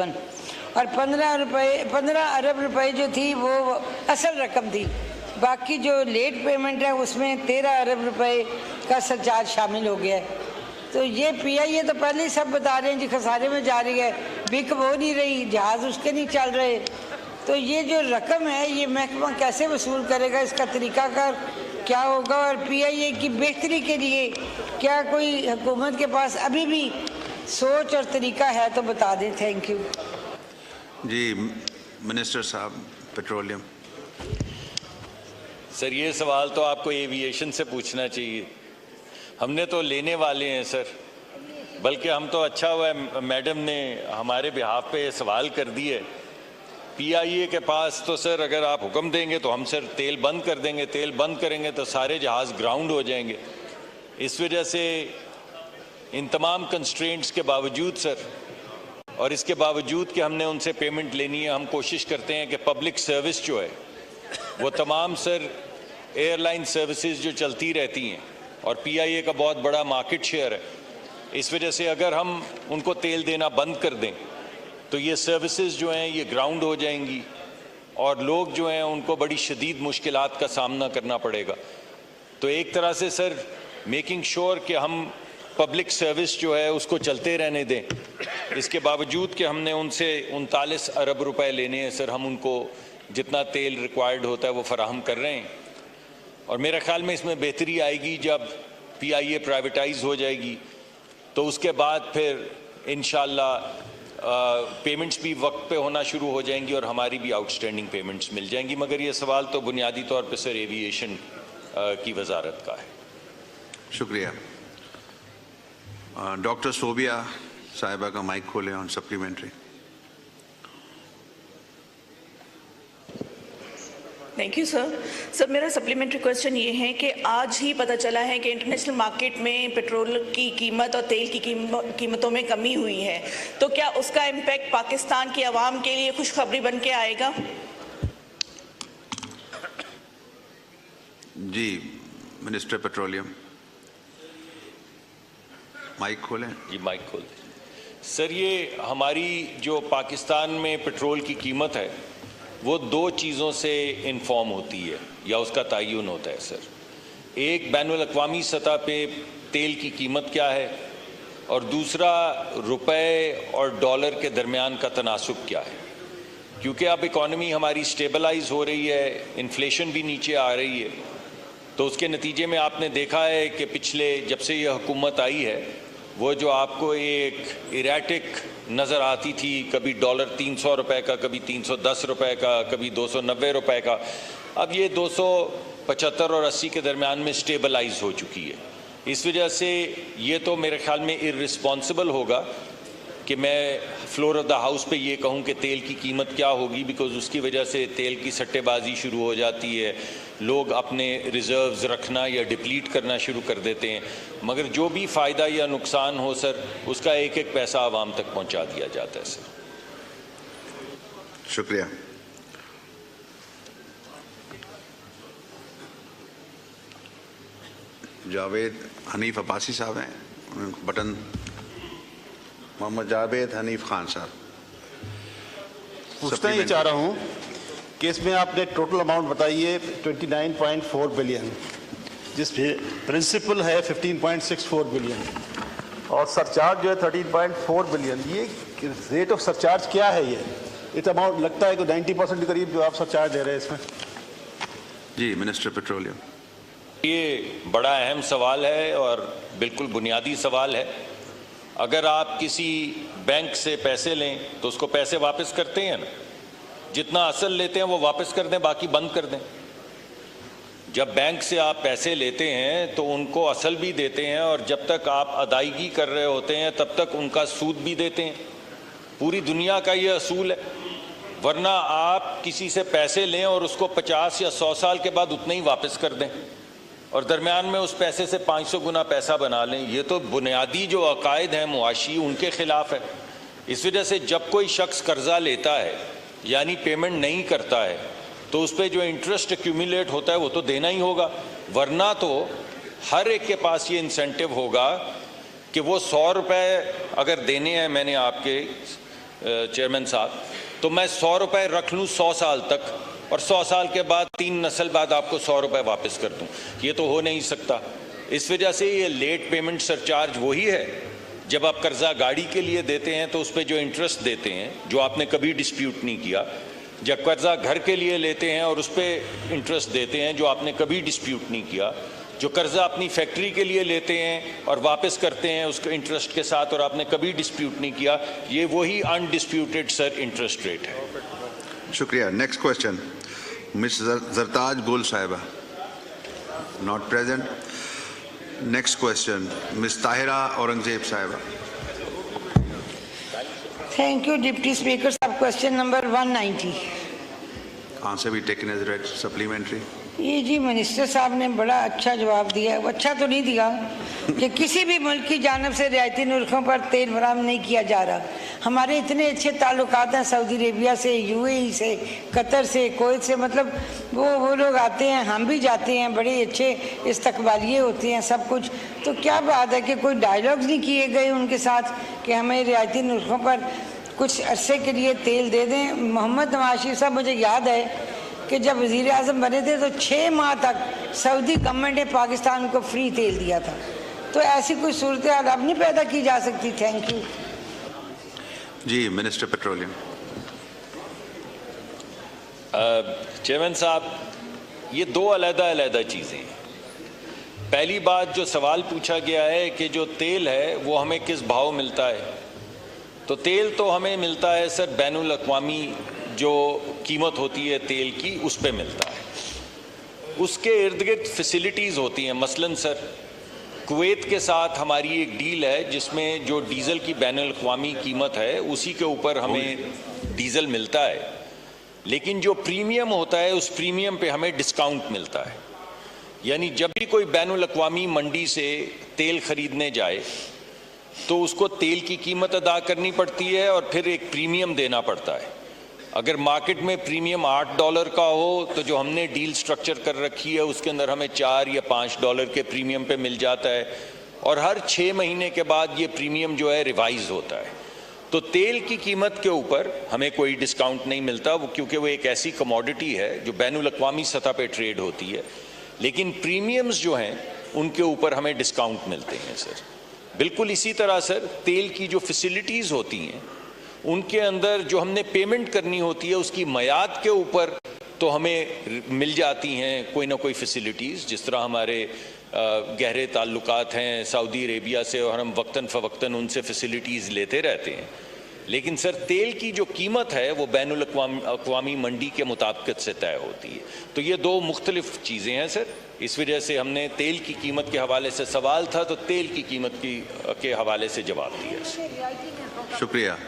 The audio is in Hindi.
और 15 अरब रुपए जो थी वो असल रकम थी। बाकी जो लेट पेमेंट है उसमें 13 अरब रुपए का सरचार्ज शामिल हो गया है। तो ये PIA तो पहले ही सब बता रहे हैं जी खसारे में जा रही है, बिक वो नहीं रही, जहाज़ उसके नहीं चल रहे। तो ये जो रकम है ये महकमा कैसे वसूल करेगा, इसका तरीकाकार क्या होगा? और PIA की बेहतरी के लिए क्या कोई हुकूमत के पास अभी भी सोच और तरीका है तो बता दें। Thank you ji. मिनिस्टर साहब पेट्रोलियम। सर ये सवाल तो आपको एविएशन से पूछना चाहिए, हमने तो लेने वाले हैं सर। बल्कि हम तो अच्छा हुआ मैडम ने हमारे बिहाफ पे सवाल कर दिए। PIA के पास तो सर अगर आप हुक्म देंगे तो हम सर तेल बंद कर देंगे, तेल बंद करेंगे तो सारे जहाज़ ग्राउंड हो जाएंगे। इस वजह से इन तमाम कंस्ट्रेंट्स के बावजूद सर, और इसके बावजूद कि हमने उनसे पेमेंट लेनी है, हम कोशिश करते हैं कि पब्लिक सर्विस जो है वो तमाम सर एयरलाइन सर्विसेज जो चलती रहती हैं और PIA का बहुत बड़ा मार्केट शेयर है, इस वजह से अगर हम उनको तेल देना बंद कर दें तो ये सर्विसेज जो हैं ये ग्राउंड हो जाएंगी और लोग जो हैं उनको बड़ी शदीद मुश्किलात का सामना करना पड़ेगा। तो एक तरह से सर मेकिंग श्योर कि हम पब्लिक सर्विस जो है उसको चलते रहने दें, इसके बावजूद कि हमने उनसे 39 अरब रुपए लेने हैं सर, हम उनको जितना तेल रिक्वायर्ड होता है वो फराहम कर रहे हैं। और मेरे ख्याल में इसमें बेहतरी आएगी जब PIA प्राइवेटाइज हो जाएगी, तो उसके बाद फिर इंशाल्लाह पेमेंट्स भी वक्त पे होना शुरू हो जाएंगी और हमारी भी आउटस्टैंडिंग पेमेंट्स मिल जाएंगी। मगर ये सवाल तो बुनियादी तौर पे सर एविएशन की वजारत का है। शुक्रिया। डॉक्टर सोबिया साहिबा का माइक खोलें on supplementary. Thank you sir. Sir मेरा सप्लीमेंट्री क्वेश्चन ये है कि आज ही पता चला है कि इंटरनेशनल मार्केट में पेट्रोल की कीमत और तेल की कीमतों में कमी हुई है, तो क्या उसका इम्पैक्ट पाकिस्तान की आवाम के लिए खुशखबरी बन के आएगा? जी मिनिस्टर पेट्रोलियम, माइक खोलें। जी माइक खोल। सर ये हमारी जो पाकिस्तान में पेट्रोल की कीमत है वो दो चीज़ों से इन्फॉर्म होती है या उसका तयन होता है सर। एक बैनुल अक़वामी सतह पे तेल की कीमत क्या है और दूसरा रुपए और डॉलर के दरमियान का तनासुब क्या है। क्योंकि अब इकॉनमी हमारी स्टेबलाइज हो रही है, इन्फ्लेशन भी नीचे आ रही है, तो उसके नतीजे में आपने देखा है कि पिछले जब से ये हुकूमत आई है वो जो आपको एक इरेटिक नज़र आती थी, कभी डॉलर 300 रुपए का, कभी 310 रुपए का, कभी 290 रुपए का, अब ये 275 और 80 के दरमियान में स्टेबलाइज हो चुकी है। इस वजह से ये तो मेरे ख्याल में इर्रिस्पॉन्सिबल होगा कि मैं फ्लोर ऑफ द हाउस पे ये कहूँ कि तेल की कीमत क्या होगी, बिकॉज उसकी वजह से तेल की सट्टेबाजी शुरू हो जाती है, लोग अपने रिजर्व्स रखना या डिप्लीट करना शुरू कर देते हैं। मगर जो भी फ़ायदा या नुकसान हो सर, उसका एक एक पैसा आवाम तक पहुंचा दिया जाता है सर। शुक्रिया। जावेद हनीफ अब्बासी साहब हैं, बटन। मोहम्मद जावेद हनीफ खान साहब। पूछना ये चाह रहा हूँ कि इसमें आपने टोटल अमाउंट बताई है 29.4 बिलियन, जिसमें प्रिंसिपल है 15.64 बिलियन और सरचार्ज जो है 13.4 बिलियन। ये रेट ऑफ सरचार्ज क्या है? ये इतना अमाउंट लगता है कि 90% के करीब जो आप सरचार्ज दे रहे हैं इसमें। जी मिनिस्टर पेट्रोलियम। ये बड़ा अहम सवाल है और बिल्कुल बुनियादी सवाल है। अगर आप किसी बैंक से पैसे लें तो उसको पैसे वापस करते हैं ना, जितना असल लेते हैं वो वापस कर दें, बाकी बंद कर दें। जब बैंक से आप पैसे लेते हैं तो उनको असल भी देते हैं और जब तक आप अदायगी कर रहे होते हैं तब तक उनका सूद भी देते हैं। पूरी दुनिया का ये असूल है। वरना आप किसी से पैसे लें और उसको 50 या 100 साल के बाद उतना ही वापस कर दें और दरमियान में उस पैसे से 500 गुना पैसा बना लें। ये तो बुनियादी जो अकायद हैं मुआशी, उनके ख़िलाफ़ है। इस वजह से जब कोई शख्स कर्ज़ा लेता है यानी पेमेंट नहीं करता है तो उस पर जो इंटरेस्ट एक्यूमुलेट होता है वो तो देना ही होगा। वरना तो हर एक के पास ये इंसेंटिव होगा कि वो 100 रुपये अगर देने हैं मैंने आपके, चेयरमैन साहब, तो मैं 100 रुपये रख लूँ 100 साल तक और 100 साल के बाद 3 नस्ल बाद आपको 100 रुपये वापस कर दूँ, ये तो हो नहीं सकता। इस वजह से ये लेट पेमेंट सरचार्ज वही है। जब आप कर्जा गाड़ी के लिए देते हैं तो उस पर जो इंटरेस्ट देते हैं, जो आपने कभी डिस्प्यूट नहीं किया, जब कर्जा घर के लिए लेते हैं और उस पर इंटरेस्ट देते हैं जो आपने कभी डिस्प्यूट नहीं किया, जो कर्जा अपनी फैक्ट्री के लिए लेते हैं और वापस करते हैं उसके इंटरेस्ट के साथ और आपने कभी डिस्प्यूट नहीं किया, ये वही अनडिस्प्यूटेड सर इंटरेस्ट रेट है। शुक्रिया। नेक्स्ट क्वेश्चन, मिस जरताज गुल साहिबा, not present. Next question, miss Tahira Aurangzeb साहिबा। थैंक यू डिप्टी स्पीकर साहब। Question number 190। आंसर भी टेकन एज रेड, सप्लीमेंट्री। ये जी मिनिस्टर साहब ने बड़ा अच्छा जवाब दिया है। वो अच्छा तो नहीं दिया कि किसी भी मुल्क की जानिब से रियायती नुस्खों पर तेल बरामद नहीं किया जा रहा। हमारे इतने अच्छे ताल्लुकात हैं सऊदी अरेबिया से, यूएई से, कतर से, कुवैत से, मतलब वो लोग आते हैं, हम भी जाते हैं, बड़े अच्छे इस्तकबालिये होते हैं सब कुछ। तो क्या बात है कि कोई डायलॉग्स नहीं किए गए उनके साथ कि हमें रियायती नुस्खों पर कुछ अरसे के लिए तेल दे दें। मोहम्मद नवाज शरीफ साहब, मुझे याद है कि जब वज़ीर आज़म बने थे तो 6 माह तक सऊदी गवर्नमेंट ने पाकिस्तान को फ्री तेल दिया था। तो ऐसी कोई सूरत हाल अब नहीं पैदा की जा सकती। Thank you ji. Minister petroleum. Chairman साहब, ये 2 अलग-अलग चीज़ें हैं। पहली बात जो सवाल पूछा गया है कि जो तेल है वो हमें किस भाव मिलता है, तो तेल तो हमें मिलता है सर बैनुल अक़वामी जो कीमत होती है तेल की उस पे मिलता है। उसके इर्द गिर्द फैसिलिटीज़ होती हैं। मसलन सर कुवैत के साथ हमारी एक डील है जिसमें जो डीज़ल की बैनुल अक़वामी कीमत है उसी के ऊपर हमें डीज़ल मिलता है, लेकिन जो प्रीमियम होता है उस प्रीमियम पे हमें डिस्काउंट मिलता है। यानी जब भी कोई बैनुल अक़वामी मंडी से तेल ख़रीदने जाए तो उसको तेल की कीमत अदा करनी पड़ती है और फिर एक प्रीमियम देना पड़ता है। अगर मार्केट में प्रीमियम $8 का हो तो जो हमने डील स्ट्रक्चर कर रखी है उसके अंदर हमें $4 या $5 के प्रीमियम पे मिल जाता है और हर 6 महीने के बाद ये प्रीमियम जो है रिवाइज होता है। तो तेल की कीमत के ऊपर हमें कोई डिस्काउंट नहीं मिलता, वो क्योंकि वो एक ऐसी कमोडिटी है जो बैनुल अक़वामी सतह पे ट्रेड होती है। लेकिन प्रीमियम्स जो हैं उनके ऊपर हमें डिस्काउंट मिलते हैं सर। बिल्कुल इसी तरह सर तेल की जो फैसिलिटीज़ होती हैं उनके अंदर जो हमने पेमेंट करनी होती है उसकी मयाद के ऊपर तो हमें मिल जाती हैं कोई ना कोई फैसिलिटीज़। जिस तरह हमारे गहरे ताल्लुकात हैं सऊदी अरेबिया से और हम वक्तन फ़वक्तन उनसे फैसिलिटीज़ लेते रहते हैं। लेकिन सर तेल की जो कीमत है वो बैनुल अक़वामी मंडी के मुताबिक से तय होती है। तो ये 2 मुख्तलिफ चीज़ें हैं सर। इस वजह से हमने तेल की कीमत के हवाले से सवाल था तो तेल की कीमत के हवाले से जवाब दिया। शुक्रिया।